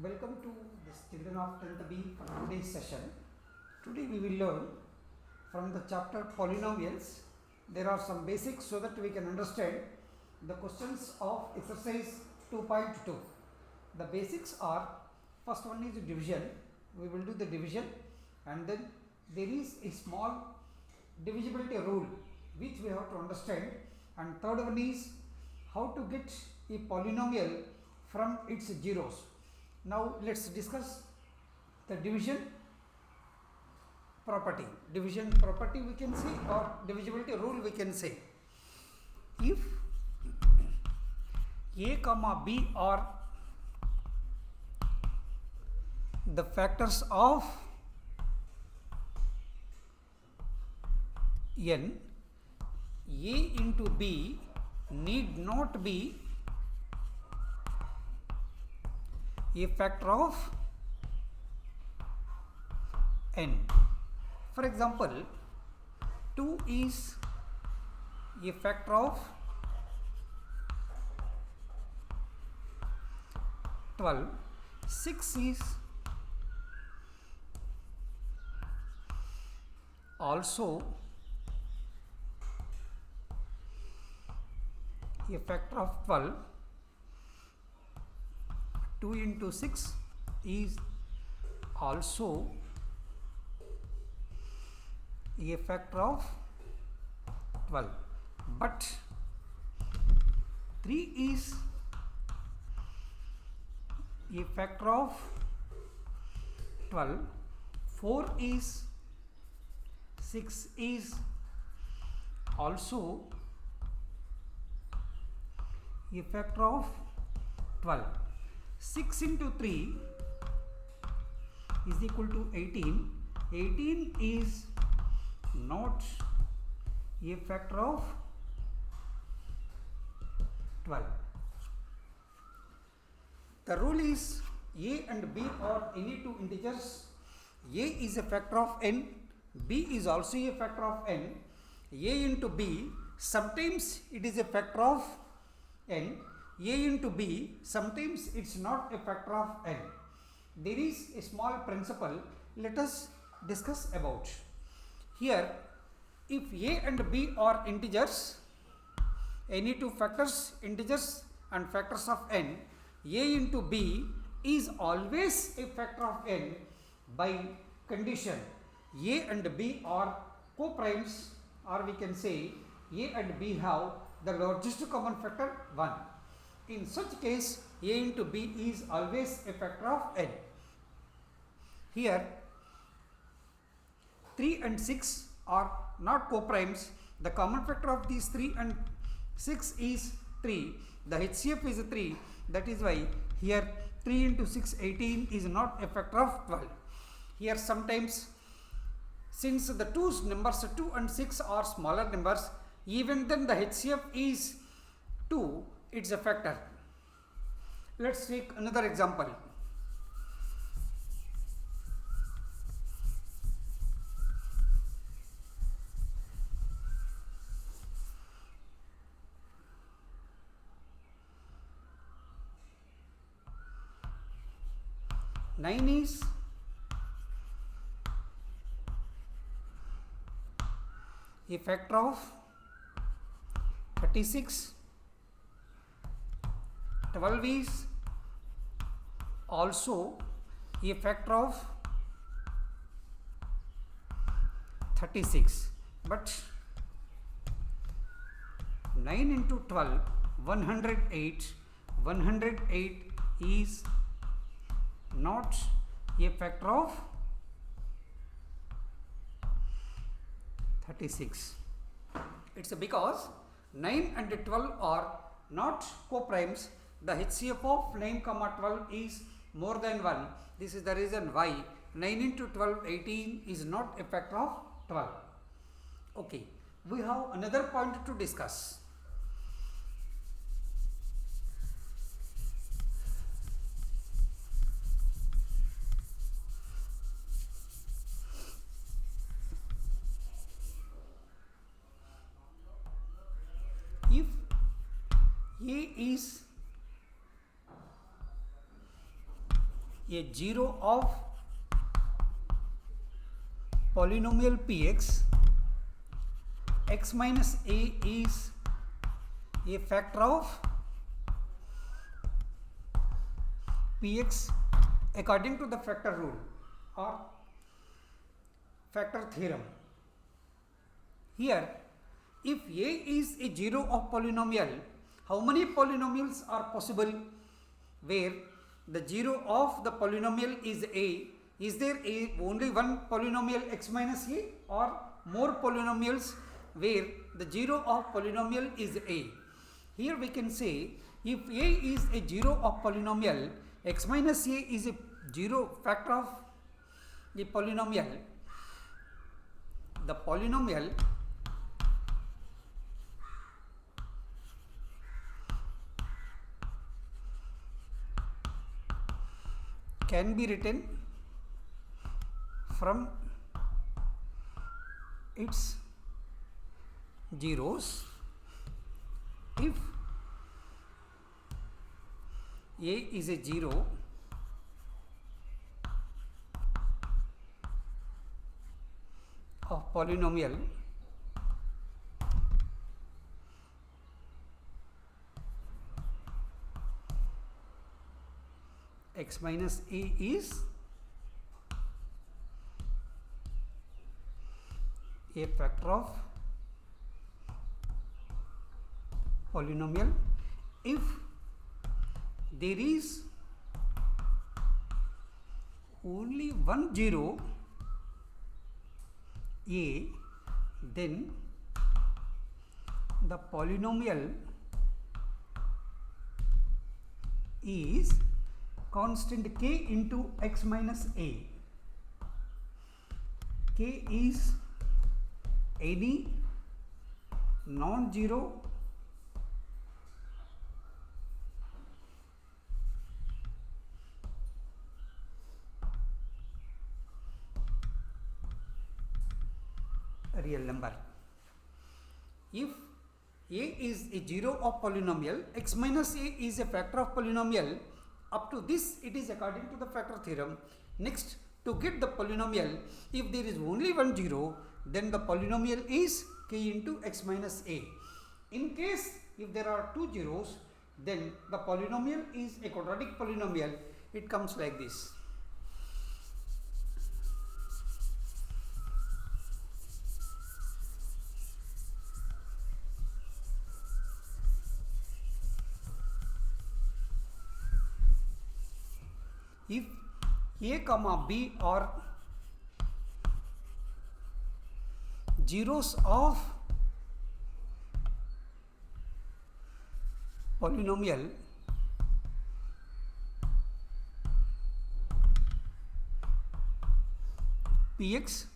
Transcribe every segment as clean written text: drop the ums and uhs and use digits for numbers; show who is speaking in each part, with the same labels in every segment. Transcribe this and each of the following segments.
Speaker 1: Welcome to this children of 10th B for today's session. Today we will learn from the chapter polynomials. There are some basics so that we can understand the questions of exercise 2.2. The basics are, first one is division. We will do the division, and then there is a small divisibility rule which we have to understand, and third one is how to get a polynomial from its zeros. Now let's discuss the division property. Division property we can say, or divisibility rule we can say. If a comma b are the factors of n, a into b need not be a factor of n. For example, 2 is a factor of 12, 6 is also a factor of 12, 2 into 6 is also a factor of 12, but 3 is a factor of 12, 4 is 6 is also a factor of 12. 6 into 3 is equal to 18. 18 is not a factor of 12. The rule is a and b are any two integers. A is a factor of n, b is also a factor of n. A into b, sometimes it is a factor of n. A into b, sometimes it is not a factor of n. There is a small principle, let us discuss about. Here, if a and b are integers, any two factors, integers and factors of n, a into b is always a factor of n by condition a and b are co-primes, or we can say a and b have the largest common factor 1. In such case, a into b is always a factor of n. Here, 3 and 6 are not co-primes. The common factor of these 3 and 6 is 3. The HCF is 3. That is why here 3 into 6, 18 is not a factor of 12. Here sometimes, since the two numbers 2 and 6 are smaller numbers, even then the HCF is 2, it's a factor. Let's take another example. Nine is a factor of 36. 12 is also a factor of 36, but 9 into 12, 108. 108 is not a factor of 36. It's because 9 and 12 are not co-primes. The HCF of 9 comma 12 is more than 1. This is the reason why 9 into 12, 18 is not a factor of 12. Okay, we have another point to discuss. If A is a 0 of polynomial px, x minus a is a factor of px according to the factor rule or factor theorem. Here, if a is a 0 of polynomial, how many polynomials are possible where the 0 of the polynomial is a? Is there only one polynomial x minus a, or more polynomials where the 0 of polynomial is a? Here we can say, if a is a 0 of polynomial, x minus a is a 0 factor of the polynomial. The polynomial can be written from its zeros if a is a 0 of polynomial x minus a is a factor of polynomial if there is only one 0 a, then the polynomial is constant k into x minus a. K is any non-zero real number. If a is a 0 of polynomial, x minus a is a factor of polynomial. Up to this, it is according to the factor theorem. Next, to get the polynomial, if there is only one 0, then the polynomial is k into x minus a. In case if there are two zeros, then the polynomial is a quadratic polynomial. It comes like this. If a comma b are zeros of polynomial px,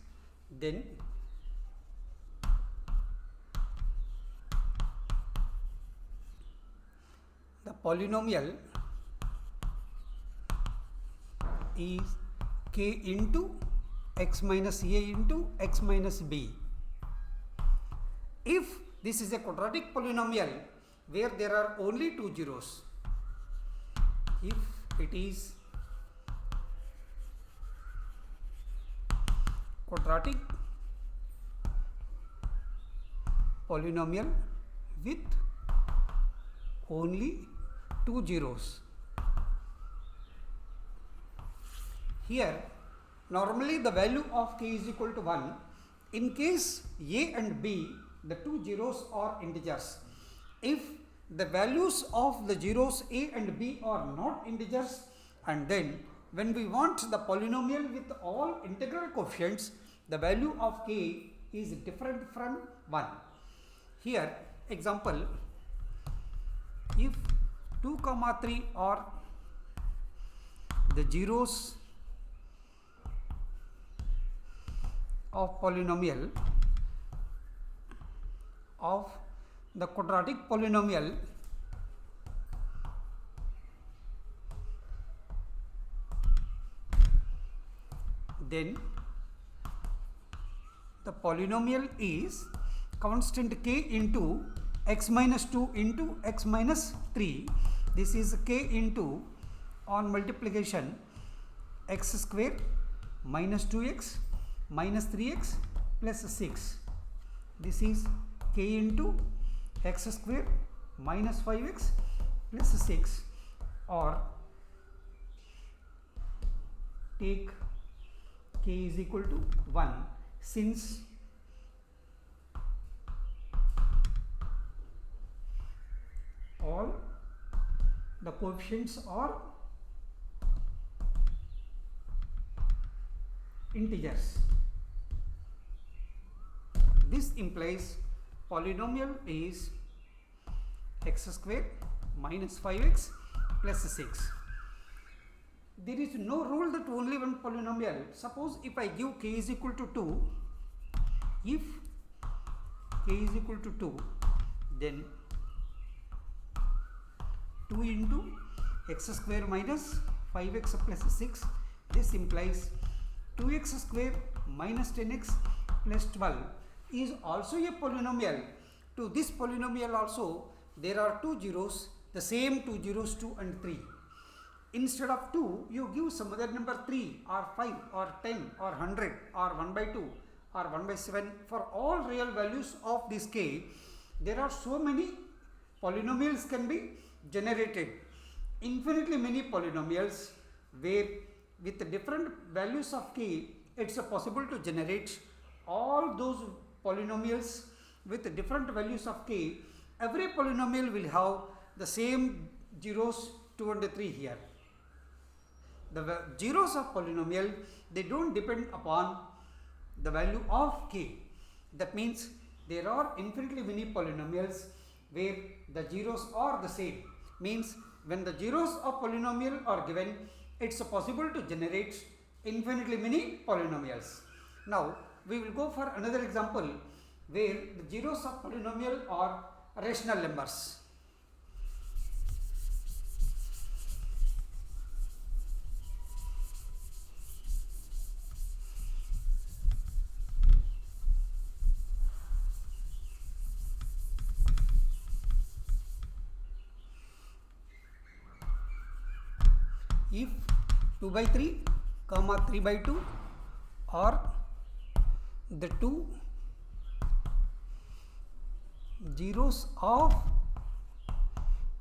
Speaker 1: then the polynomial is k into x minus a into x minus b. If this is a quadratic polynomial where there are only two zeros, if it is quadratic polynomial with only two zeros, here normally the value of k is equal to 1. In case a and b, the two zeros are integers. If the values of the zeros a and b are not integers, and then when we want the polynomial with all integral coefficients, the value of k is different from 1. Here example, if 2, 3 are the zeros of polynomial of the quadratic polynomial, then the polynomial is constant k into x minus 2 into x minus 3. This is k into on multiplication x square minus 2x minus 3x plus 6. This is k into x square minus 5x plus 6, or take k is equal to 1, since all the coefficients are integers. This implies polynomial is x square minus 5x plus 6. There is no rule that only one polynomial. Suppose if I give k is equal to 2, if k is equal to 2, then 2 into x square minus 5x plus 6, this implies 2x square minus 10x plus 12 is also a polynomial. To this polynomial also there are two zeros, the same two zeros 2 and 3. Instead of 2, you give some other number 3 or 5 or 10 or 100 or 1 by 2 or 1 by 7. For all real values of this k, there are so many polynomials can be generated. Infinitely many polynomials where with different values of k, it's possible to generate all those polynomials with different values of k. Every polynomial will have the same zeros 2 and 3 here. The zeros of polynomial, they don't depend upon the value of k. That means there are infinitely many polynomials where the zeros are the same. Means when the zeros of polynomial are given, it's possible to generate infinitely many polynomials. Now we will go for another example where the zeros of polynomial are rational numbers. If 2 by 3 comma 3 by 2 are the two zeros of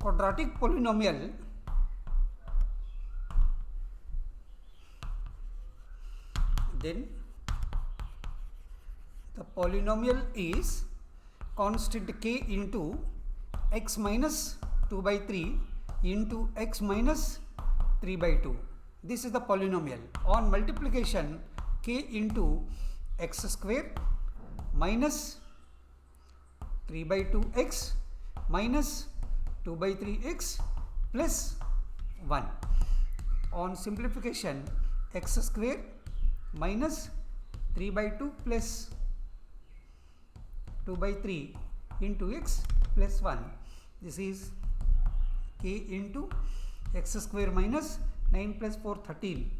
Speaker 1: quadratic polynomial, then the polynomial is constant k into x minus 2 by 3 into x minus 3 by 2. This is the polynomial. On multiplication, k into x square minus 3 by 2x minus 2 by 3x plus 1. On simplification, x square minus 3 by 2 plus 2 by 3 into x plus 1. This is k into x square minus 9 plus 4 13.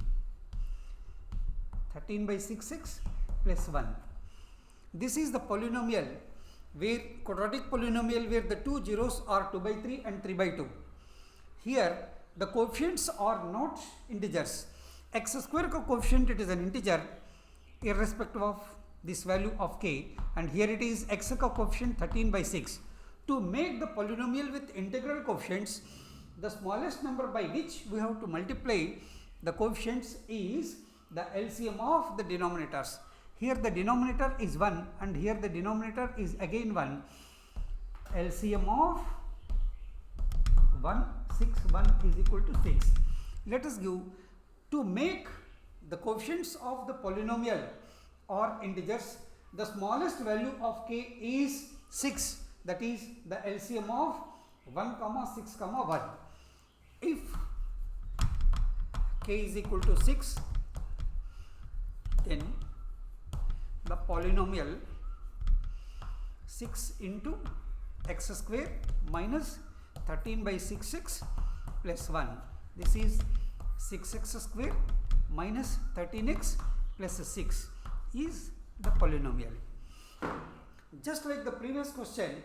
Speaker 1: 13 by 6 6 plus 1. This is the polynomial where quadratic polynomial where the two zeros are 2 by 3 and 3 by 2. Here the coefficients are not integers. X square coefficient, it is an integer irrespective of this value of k, and here it is x coefficient 13 by 6. To make the polynomial with integral coefficients, the smallest number by which we have to multiply the coefficients is the LCM of the denominators. Here the denominator is 1 and here the denominator is again 1. LCM of 1 6 1 is equal to 6. Let us give, to make the coefficients of the polynomial or integers, the smallest value of k is 6, that is the LCM of 1 comma 6 comma 1. If k is equal to 6, then the polynomial 6 into x square minus 13 by 6 6 plus 1. This is 6x square minus 13x plus 6 is the polynomial. Just like the previous question,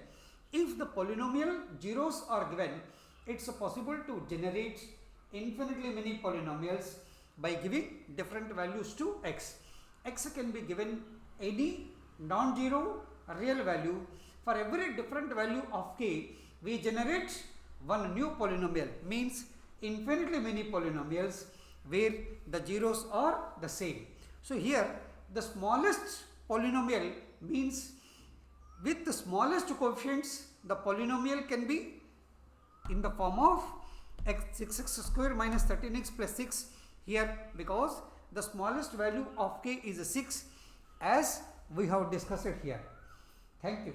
Speaker 1: if the polynomial zeros are given, it's possible to generate infinitely many polynomials by giving different values to x. X can be given any non-zero real value. For every different value of k, we generate one new polynomial, means infinitely many polynomials where the zeros are the same. So here the smallest polynomial means with the smallest coefficients, the polynomial can be in the form of x square minus 13x plus 6 here, because the smallest value of k is 6, as we have discussed it here. Thank you.